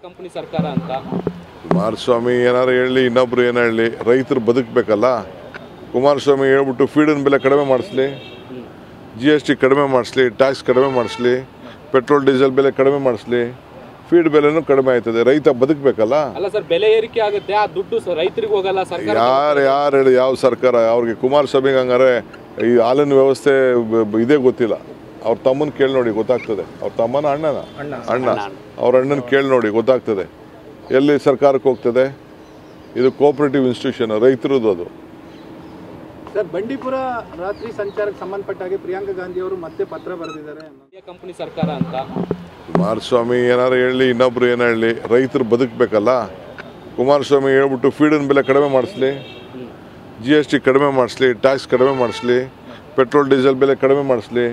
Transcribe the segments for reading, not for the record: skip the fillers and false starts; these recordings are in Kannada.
ಕಂಪನಿ ಸರ್ಕಾರ ಅಂತ ಕುಮಾರಸ್ವಾಮಿ ಏನಾರು ಹೇಳಿ ಇನ್ನೊಬ್ರು ಏನೋ ಹೇಳಿ ರೈತರು ಬದುಕಬೇಕಲ್ಲ. ಕುಮಾರಸ್ವಾಮಿ ಹೇಳ್ಬಿಟ್ಟು ಫೀಡಿನ ಬೆಲೆ ಕಡಿಮೆ ಮಾಡಿಸ್ಲಿ, GST ಕಡಿಮೆ ಮಾಡಿಸ್ಲಿ, ಟ್ಯಾಕ್ಸ್ ಕಡಿಮೆ ಮಾಡಿಸ್ಲಿ, ಪೆಟ್ರೋಲ್ ಡೀಸೆಲ್ ಬೆಲೆ ಕಡಿಮೆ ಮಾಡಿಸ್ಲಿ, ಫೀಡ್ ಬೆಲೆನೂ ಕಡಿಮೆ ಆಯ್ತದೆ. ರೈತ ಬದುಕಬೇಕಲ್ಲ. ಅಲ್ಲ ಸರ್, ಬೆಲೆ ಏರಿಕೆ ಆಗುತ್ತೆ, ಆ ದುಡ್ಡು ರೈತರಿಗೆ ಹೋಗಲ್ಲ. ಸರ್ಕಾರ ಯಾರು ಹೇಳಿ ಯಾವ ಸರ್ಕಾರ ಅವ್ರಿಗೆ? ಕುಮಾರಸ್ವಾಮಿಗೆ ಹಂಗಾರೆ ಈ ಹಾಲಿನ ವ್ಯವಸ್ಥೆ ಇದೇ ಗೊತ್ತಿಲ್ಲ. ಅವ್ರ ತಮ್ಮನ ಕೇಳಿ ನೋಡಿ ಗೊತ್ತಾಗ್ತದೆ. ಅವ್ರ ತಮ್ಮನ ಅಣ್ಣ ಅವ್ರ ಅಣ್ಣನ ಕೇಳಿ ನೋಡಿ ಗೊತ್ತಾಗ್ತದೆ ಎಲ್ಲಿ ಸರ್ಕಾರಕ್ಕೆ ಹೋಗ್ತದೆ. ಇದು ಕೋಆಪರೇಟಿವ್ ಇನ್ಸ್ಟಿಟ್ಯೂಷನ್, ರೈತರದ್ದು ಅದು. ಸರ್, ಬಂಡೀಪುರ ರಾತ್ರಿ ಸಂಚಾರಕ್ಕೆ ಸಂಬಂಧಪಟ್ಟ ಹಾಗೆ ಪ್ರಿಯಾಂಕಾ ಗಾಂಧಿ ಅವರು ಮತ್ತೆ ಪತ್ರ ಬರೆದಿದ್ದಾರೆ. ಕಂಪನಿ ಸರ್ಕಾರ ಅಂತ ಕುಮಾರಸ್ವಾಮಿ ಏನಾರು ಹೇಳಿ ಇನ್ನೊಬ್ರು ಏನೋ ಹೇಳಿ ರೈತರು ಬದುಕಬೇಕಲ್ಲ. ಕುಮಾರಸ್ವಾಮಿ ಹೇಳ್ಬಿಟ್ಟು ಫೀಡಿನ ಬೆಲೆ ಕಡಿಮೆ ಮಾಡಿಸ್ಲಿ, GST ಕಡಿಮೆ ಮಾಡಿಸ್ಲಿ, ಟ್ಯಾಕ್ಸ್ ಕಡಿಮೆ ಮಾಡಿಸ್ಲಿ, ಪೆಟ್ರೋಲ್ ಡೀಸೆಲ್ ಬೆಲೆ ಕಡಿಮೆ ಮಾಡಿಸ್ಲಿ,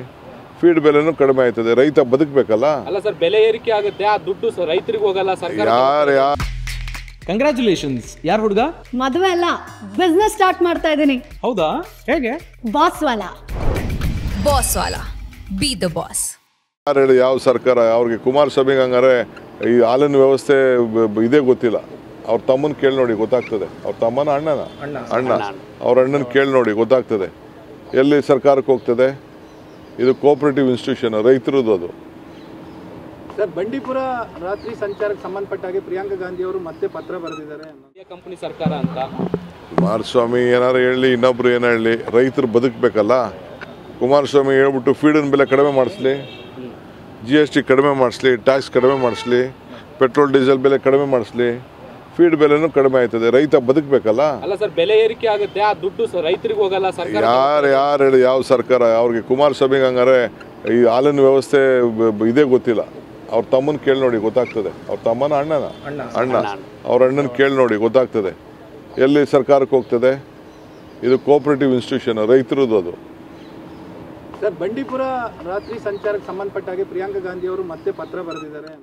ಫೀಡ್ ಬೆಲೆನೂ ಕಡಿಮೆ ಆಯ್ತದೆ. ರೈತ ಬದುಕಬೇಕಲ್ಲ. ಅಲ್ಲ ಸರ್, ಬೆಲೆ ಏರಿಕೆ ಆಗುತ್ತೆ, ಆ ದುಡ್ಡು ರೈತರಿಗೆ ಹೋಗಲ್ಲ. ಸರ್ಕಾರ ಯಾರು ಕಂಗ್ರ್ಯಾಚುಲೇಷನ್ಸ್. ಯಾರು ಹುಡುಗ? ಮದುವೆ ಅಲ್ಲ, ಬಿಸ್ನೆಸ್ ಸ್ಟಾರ್ಟ್ ಮಾಡ್ತಾ ಇದ್ದೀನಿ. ಹೌದಾ? ಹೇಗೆ? Boss Vala B the boss. ಯಾರು ಹೇಳಿ ಯಾವ ಸರ್ಕಾರ ಅವ್ರಿಗೆ? ಕುಮಾರಸ್ವಾಮಿಗೆ ಹಂಗಾರೆ ಈ ಹಾಲಿನ ವ್ಯವಸ್ಥೆ ಇದೇ ಗೊತ್ತಿಲ್ಲ. ಅವ್ರ ತಮ್ಮನ ಕೇಳಿ ನೋಡಿ ಗೊತ್ತಾಗ್ತದೆ. ಅವ್ರ ತಮ್ಮನ ಅಣ್ಣ ಅವ್ರ ಅಣ್ಣನ ಕೇಳಿ ನೋಡಿ ಗೊತ್ತಾಗ್ತದೆ ಎಲ್ಲಿ ಸರ್ಕಾರಕ್ಕೆ ಹೋಗ್ತದೆ. ಇದು ಕೋಆಪರೇಟಿವ್ ಇನ್ಸ್ಟಿಟ್ಯೂಷನ್, ರೈತರದ್ದು ಅದು. ಸರ್, ಬಂಡೀಪುರ ರಾತ್ರಿ ಸಂಚಾರಕ್ಕೆ ಸಂಬಂಧಪಟ್ಟ ಹಾಗೆ ಪ್ರಿಯಾಂಕಾ ಗಾಂಧಿ ಅವರು ಮತ್ತೆ ಪತ್ರ ಬರೆದಿದ್ದಾರೆ. ಕಂಪನಿ ಸರ್ಕಾರ ಅಂತ ಕುಮಾರಸ್ವಾಮಿ ಏನಾರು ಹೇಳಿ ಇನ್ನೊಬ್ರು ಏನೋ ಹೇಳಿ ರೈತರು ಬದುಕಬೇಕಲ್ಲ. ಕುಮಾರಸ್ವಾಮಿ ಹೇಳ್ಬಿಟ್ಟು ಫೀಡಿನ ಬೆಲೆ ಕಡಿಮೆ ಮಾಡಿಸ್ಲಿ, GST ಕಡಿಮೆ ಮಾಡಿಸ್ಲಿ, ಟ್ಯಾಕ್ಸ್ ಕಡಿಮೆ ಮಾಡಿಸ್ಲಿ, ಪೆಟ್ರೋಲ್ ಡೀಸೆಲ್ ಬೆಲೆ ಕಡಿಮೆ ಮಾಡಿಸ್ಲಿ, ಫೀಡ್ ಬೆಲೆನೂ ಕಡಿಮೆ ಆಯ್ತದೆ. ರೈತ ಬದುಕಬೇಕಲ್ಲ. ಅಲ್ಲ ಸರ್, ಬೆಲೆ ಏರಿಕೆ ಆಗುತ್ತೆ, ಆ ದುಡ್ಡು ರೈತರಿಗೆ ಹೋಗಲ್ಲ. ಸರ್ಕಾರ ಯಾರು ಹೇಳಿ ಯಾವ ಸರ್ಕಾರ ಅವ್ರಿಗೆ? ಕುಮಾರಸ್ವಾಮಿಗೆ ಹಂಗಾರೆ ಈ ಹಾಲಿನ ವ್ಯವಸ್ಥೆ ಇದೇ ಗೊತ್ತಿಲ್ಲ. ಅವ್ರ ತಮ್ಮನ ಕೇಳಿ ನೋಡಿ ಗೊತ್ತಾಗ್ತದೆ. ಅವ್ರ ತಮ್ಮನ ಅಣ್ಣ ಅವ್ರ ಅಣ್ಣನ ಕೇಳಿ ನೋಡಿ ಗೊತ್ತಾಗ್ತದೆ ಎಲ್ಲಿ ಸರ್ಕಾರಕ್ಕೆ ಹೋಗ್ತದೆ. ಇದು ಕೋಆಪರೇಟಿವ್ ಇನ್ಸ್ಟಿಟ್ಯೂಷನ್, ರೈತರದ್ದು ಅದು. ಸರ್, ಬಂಡೀಪುರ ರಾತ್ರಿ ಸಂಚಾರಕ್ಕೆ ಸಂಬಂಧಪಟ್ಟ ಹಾಗೆ ಪ್ರಿಯಾಂಕಾ ಗಾಂಧಿ ಅವರು ಮತ್ತೆ ಪತ್ರ ಬರೆದಿದ್ದಾರೆ.